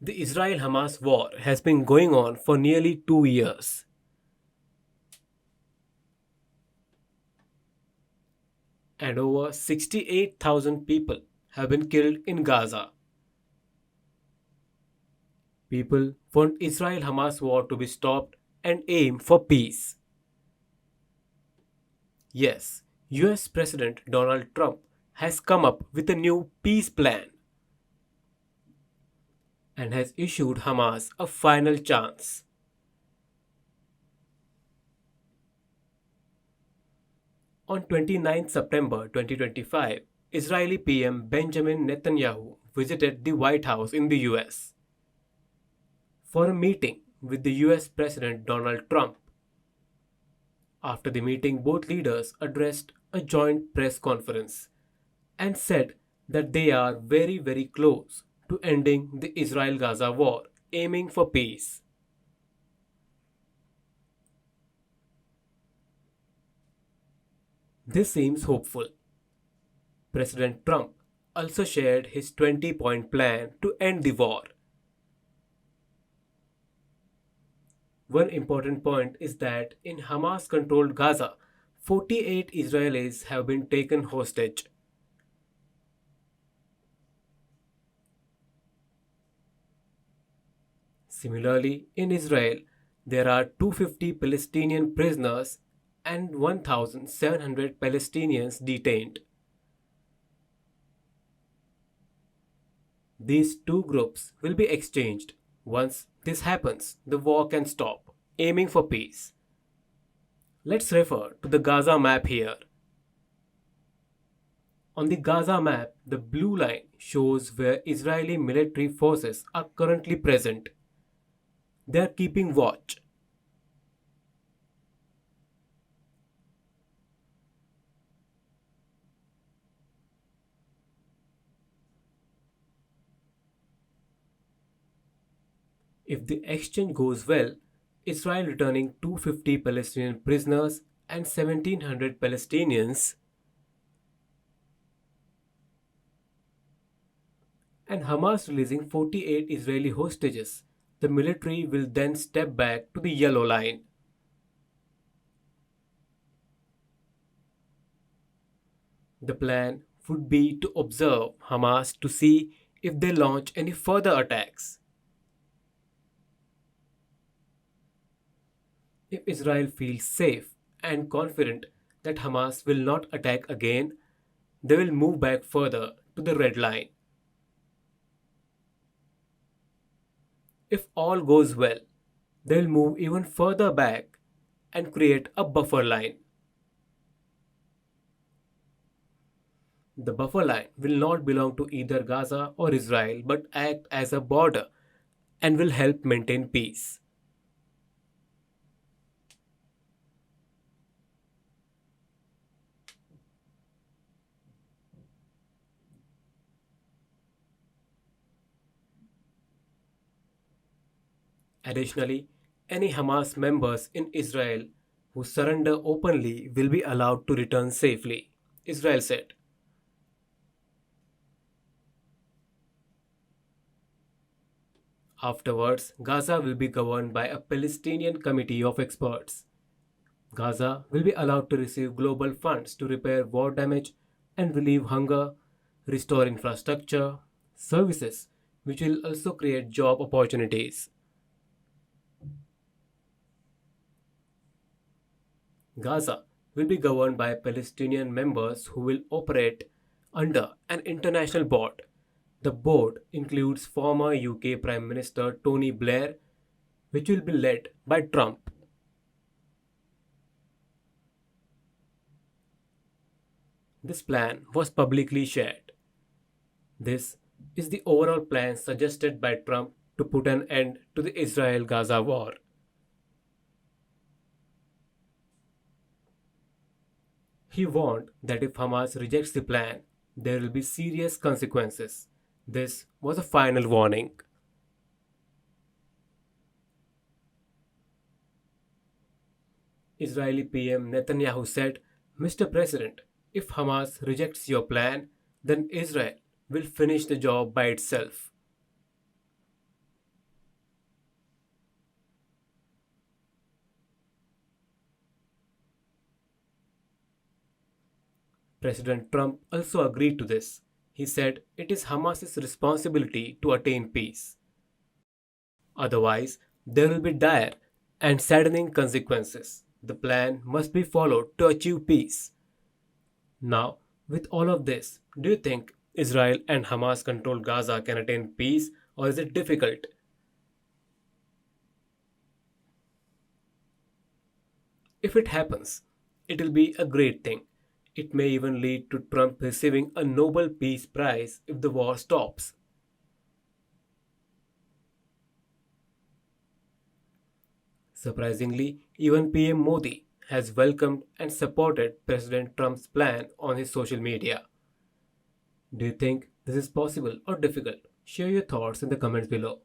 The Israel-Hamas war has been going on for nearly 2 years, and over 68,000 people have been killed in Gaza. People want Israel-Hamas war to be stopped and aim for peace. Yes, US President Donald Trump has come up with a new peace plan and has issued Hamas a final chance. On 29 September 2025, Israeli PM Benjamin Netanyahu visited the White House in the US for a meeting with the US President Donald Trump. After the meeting, both leaders addressed a joint press conference and said that they are very close to ending the Israel Gaza war, aiming for peace. This seems hopeful. President Trump also shared his 20-point plan to end the war. One important point is that in Hamas controlled Gaza, 48 Israelis have been taken hostage. Similarly, in Israel, there are 250 Palestinian prisoners and 1,700 Palestinians detained. These two groups will be exchanged. Once this happens, the war can stop, aiming for peace. Let's refer to the Gaza map here. On the Gaza map, the blue line shows where Israeli military forces are currently present. They are keeping watch. If the exchange goes well, Israel returning 250 Palestinian prisoners and 1,700 Palestinians, and Hamas releasing 48 Israeli hostages, the military will then step back to the yellow line. The plan would be to observe Hamas to see if they launch any further attacks. If Israel feels safe and confident that Hamas will not attack again, they will move back further to the red line. If all goes well, they will move even further back and create a buffer line. The buffer line will not belong to either Gaza or Israel but act as a border and will help maintain peace. Additionally, any Hamas members in Israel who surrender openly will be allowed to return safely, Israel said. Afterwards, Gaza will be governed by a Palestinian committee of experts. Gaza will be allowed to receive global funds to repair war damage and relieve hunger, restore infrastructure, services, which will also create job opportunities. Gaza will be governed by Palestinian members who will operate under an international board. The board includes former UK Prime Minister Tony Blair, which will be led by Trump. This plan was publicly shared. This is the overall plan suggested by Trump to put an end to the Israel Gaza war. He warned that if Hamas rejects the plan, there will be serious consequences. This was a final warning. Israeli PM Netanyahu said, Mr. President, if Hamas rejects your plan, then Israel will finish the job by itself. President Trump also agreed to this. He said it is Hamas's responsibility to attain peace. Otherwise, there will be dire and saddening consequences. The plan must be followed to achieve peace. Now, with all of this, do you think Israel and Hamas controlled Gaza can attain peace, or is it difficult? If it happens, it will be a great thing. It may even lead to Trump receiving a Nobel Peace Prize if the war stops. Surprisingly, even PM Modi has welcomed and supported President Trump's plan on his social media. Do you think this is possible or difficult? Share your thoughts in the comments below.